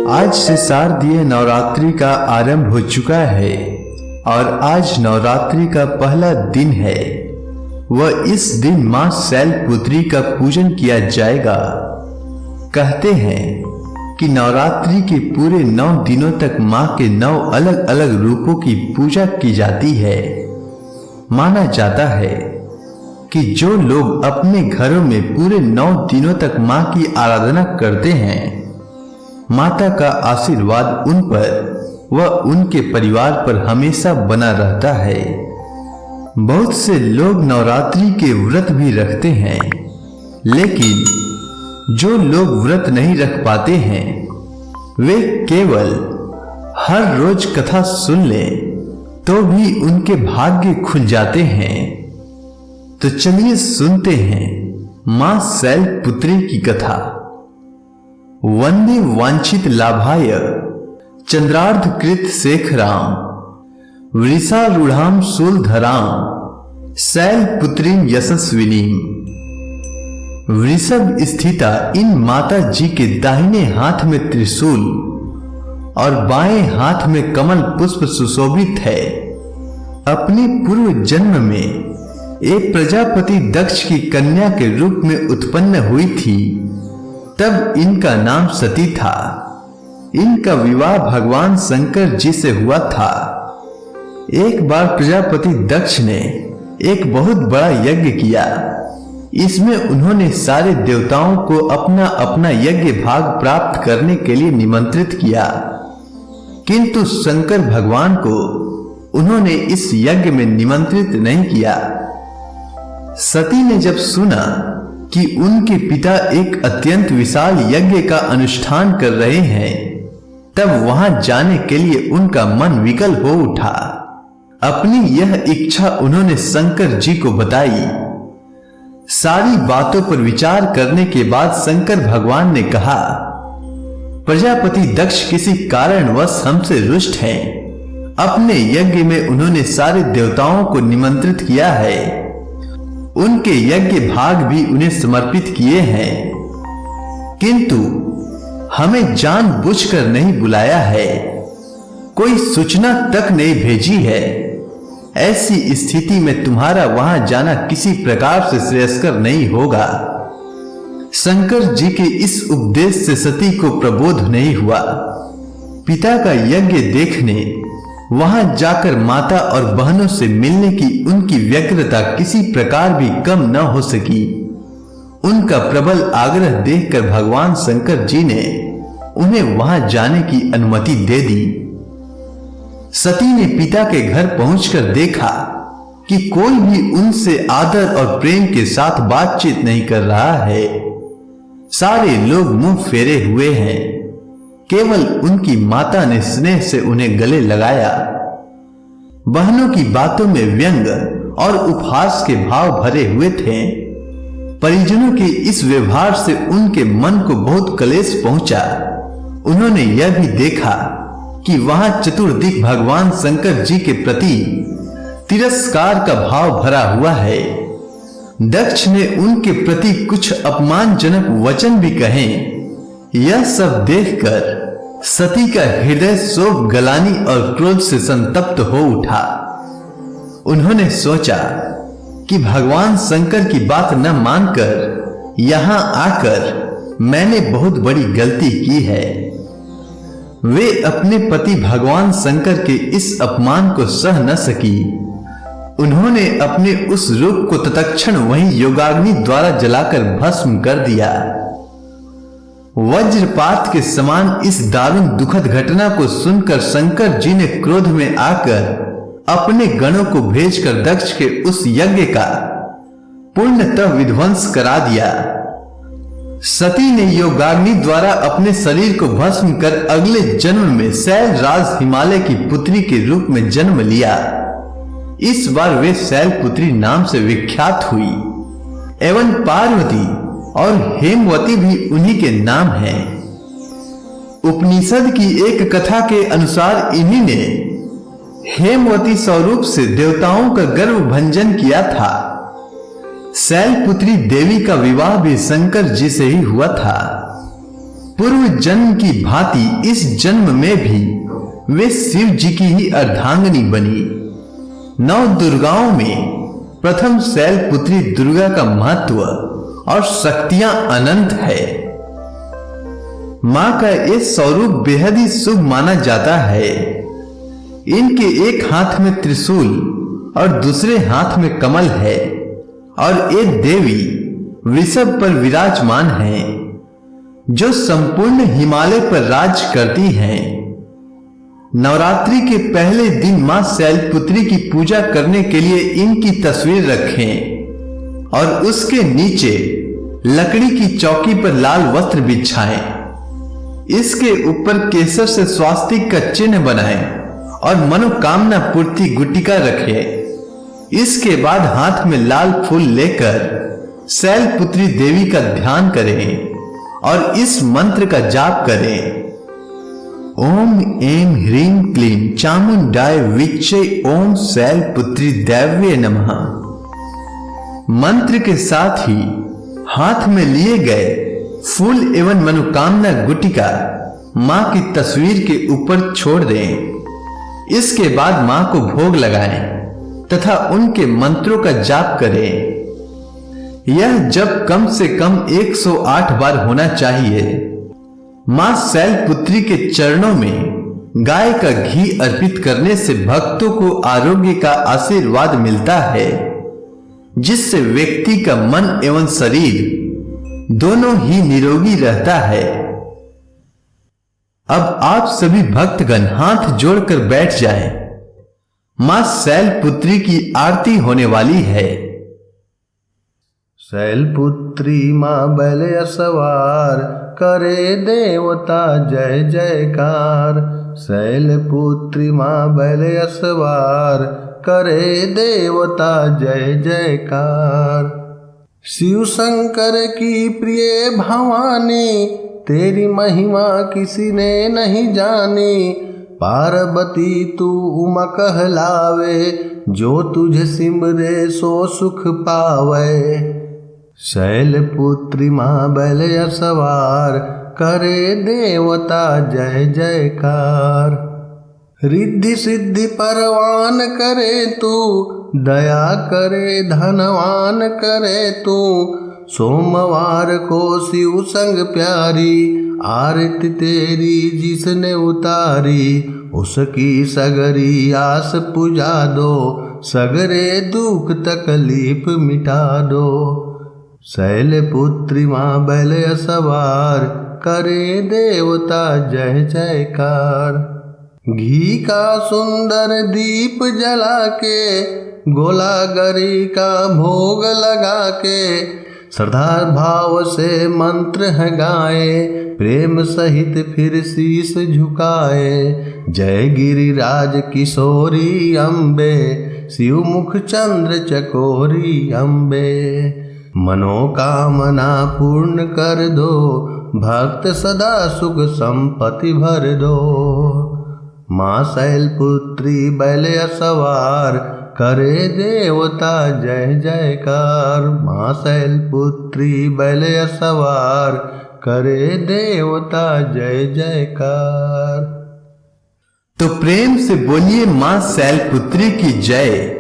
आज से शारदीय नवरात्रि का आरंभ हो चुका है और आज नवरात्रि का पहला दिन है। वह इस दिन मां शैलपुत्री का पूजन किया जाएगा। कहते हैं कि नवरात्रि के पूरे 9 दिनों तक मां के 9 अलग अलग रूपों की पूजा की जाती है। माना जाता है कि जो लोग अपने घरों में पूरे 9 दिनों तक मां की आराधना करते हैं, माता का आशीर्वाद उन पर व उनके परिवार पर हमेशा बना रहता है। बहुत से लोग नवरात्रि के व्रत भी रखते हैं, लेकिन जो लोग व्रत नहीं रख पाते हैं वे केवल हर रोज कथा सुन लें तो भी उनके भाग्य खुल जाते हैं। तो चलिए सुनते हैं मां शैलपुत्री की कथा। वंदे वांछित लाभाय चंद्रार्धकृत शेखराम वृषारूढ़ाम शूलधराम शैलपुत्रीम यशस्विनीम। वृषभ स्थिता इन माता जी के दाहिने हाथ में त्रिशूल और बाएं हाथ में कमल पुष्प सुशोभित है। अपने पूर्व जन्म में एक प्रजापति दक्ष की कन्या के रूप में उत्पन्न हुई थी। तब इनका नाम सती था। इनका विवाह भगवान शंकर जी से हुआ था। एक बार प्रजापति दक्ष ने एक बहुत बड़ा यज्ञ किया। इसमें उन्होंने सारे देवताओं को अपना अपना यज्ञ भाग प्राप्त करने के लिए निमंत्रित किया, किंतु शंकर भगवान को उन्होंने इस यज्ञ में निमंत्रित नहीं किया। सती ने जब सुना कि उनके पिता एक अत्यंत विशाल यज्ञ का अनुष्ठान कर रहे हैं, तब वहां जाने के लिए उनका मन विकल हो उठा। अपनी यह इच्छा उन्होंने शंकर जी को बताई। सारी बातों पर विचार करने के बाद शंकर भगवान ने कहा, प्रजापति दक्ष किसी कारणवश हमसे रुष्ट हैं। अपने यज्ञ में उन्होंने सारे देवताओं को निमंत्रित किया है, उनके यज्ञ भाग भी उन्हें समर्पित किए हैं, किंतु हमें जानबूझकर नहीं बुलाया है, कोई सूचना तक नहीं भेजी है। ऐसी स्थिति में तुम्हारा वहां जाना किसी प्रकार से श्रेयस्कर नहीं होगा। शंकर जी के इस उपदेश से सती को प्रबोध नहीं हुआ। पिता का यज्ञ देखने वहां जाकर माता और बहनों से मिलने की उनकी व्यग्रता किसी प्रकार भी कम न हो सकी। उनका प्रबल आग्रह देखकर भगवान शंकर जी ने उन्हें वहां जाने की अनुमति दे दी। सती ने पिता के घर पहुंचकर देखा कि कोई भी उनसे आदर और प्रेम के साथ बातचीत नहीं कर रहा है। सारे लोग मुंह फेरे हुए हैं। केवल उनकी माता ने स्नेह से उन्हें गले लगाया। बहनों की बातों में व्यंग और उपहास के भाव भरे हुए थे। परिजनों के इस व्यवहार से उनके मन को बहुत क्लेश पहुंचा। उन्होंने यह भी देखा कि वहां चतुर्दिक भगवान शंकर जी के प्रति तिरस्कार का भाव भरा हुआ है। दक्ष ने उनके प्रति कुछ अपमानजनक वचन भी कहे। यह सब देखकर सती का हृदय शोक गलानी और क्रोध से संतप्त हो उठा। उन्होंने सोचा कि भगवान शंकर की बात न मानकर यहां आकर मैंने बहुत बड़ी गलती की है। वे अपने पति भगवान शंकर के इस अपमान को सह न सकी। उन्होंने अपने उस रूप को तत्क्षण वहीं योगाग्नि द्वारा जलाकर भस्म कर दिया। वज्रपात के समान इस दारुण दुखद घटना को सुनकर शंकर जी ने क्रोध में आकर अपने गणों को भेजकर दक्ष के उस यज्ञ का पूर्णतः विध्वंस करा दिया। सती ने योगाग्नि द्वारा अपने शरीर को भस्म कर अगले जन्म में शैलराज हिमालय की पुत्री के रूप में जन्म लिया। इस बार वे शैलपुत्री नाम से विख्यात हुई एवं पार्वती और हेमवती भी उन्हीं के नाम हैं। उपनिषद की एक कथा के अनुसार इन्हीं ने हेमवती स्वरूप से देवताओं का गर्व भंजन किया था। शैलपुत्री देवी का विवाह भी शंकर जी से ही हुआ था। पूर्व जन्म की भांति इस जन्म में भी वे शिव जी की ही अर्धांगिनी बनी। 9 दुर्गाओं में प्रथम शैलपुत्री दुर्गा का महत्व और शक्तियां अनंत है। मां का ये स्वरूप बेहद ही शुभ माना जाता है। इनके एक हाथ में त्रिशूल और दूसरे हाथ में कमल है और ये देवी वृषभ पर विराजमान हैं, जो संपूर्ण हिमालय पर राज करती हैं। नवरात्रि के पहले दिन मां शैलपुत्री की पूजा करने के लिए इनकी तस्वीर रखें और उसके नीचे लकड़ी की चौकी पर लाल वस्त्र बिछाएं। इसके ऊपर केसर से स्वास्तिक का चिन्ह बनाएं और मनोकामना पूर्ति गुटिका रखें। इसके बाद हाथ में लाल फूल लेकर शैलपुत्री देवी का ध्यान करें और इस मंत्र का जाप करें। ओम ऐं ह्रीं क्लीं चामुंडाय विच्चे ओम शैलपुत्री दैव्ये नमः। मंत्र के साथ ही हाथ में लिए गए फूल एवं मनोकामना गुटिका मां की तस्वीर के ऊपर छोड़ दें। इसके बाद मां को भोग लगाएं तथा उनके मंत्रों का जाप करें। यह जप कम से कम 108 बार होना चाहिए। मां शैलपुत्री के चरणों में गाय का घी अर्पित करने से भक्तों को आरोग्य का आशीर्वाद मिलता है, जिससे व्यक्ति का मन एवं शरीर दोनों ही निरोगी रहता है। अब आप सभी भक्तगण हाथ जोड़कर बैठ जाएं। मां शैलपुत्री की आरती होने वाली है। शैलपुत्री मां बैल सवार, करे देवता जय जयकार। शैलपुत्री मां बैल सवार, करे देवता जय जयकार। शिव शंकर की प्रिय भवानी, तेरी महिमा किसी ने नहीं जानी। पार्वती तू उमा कहलावे, जो तुझे सिमरे सो सुख पावे। शैलपुत्री मां बैल सवार, करे देवता जय जयकार। रिद्धि सिद्धि परवान करे तू, दया करे धनवान करे तू। सोमवार को शिव संग प्यारी, आरती तेरी जिसने उतारी। उसकी सगरी आस पुजा दो, सगरे दुख तकलीफ मिटा दो। शैलपुत्री मां बैल सवार, करे देवता जय जयकार। घी का सुंदर दीप जला के, गोला गरी का भोग लगा के। श्रद्धा भाव से मंत्र है गाए, प्रेम सहित फिर शीश झुकाए। जय गिरिराज किशोरी अम्बे, शिव मुख चंद्र चकोरी अम्बे। मनोकामना पूर्ण कर दो, भक्त सदा सुख संपत्ति भर दो। मां शैलपुत्री बैल सवार, करे देवता जय जयकार। मां शैलपुत्री बैल सवार, करे देवता जय जयकार। तो प्रेम से बोलिए मां शैलपुत्री की जय।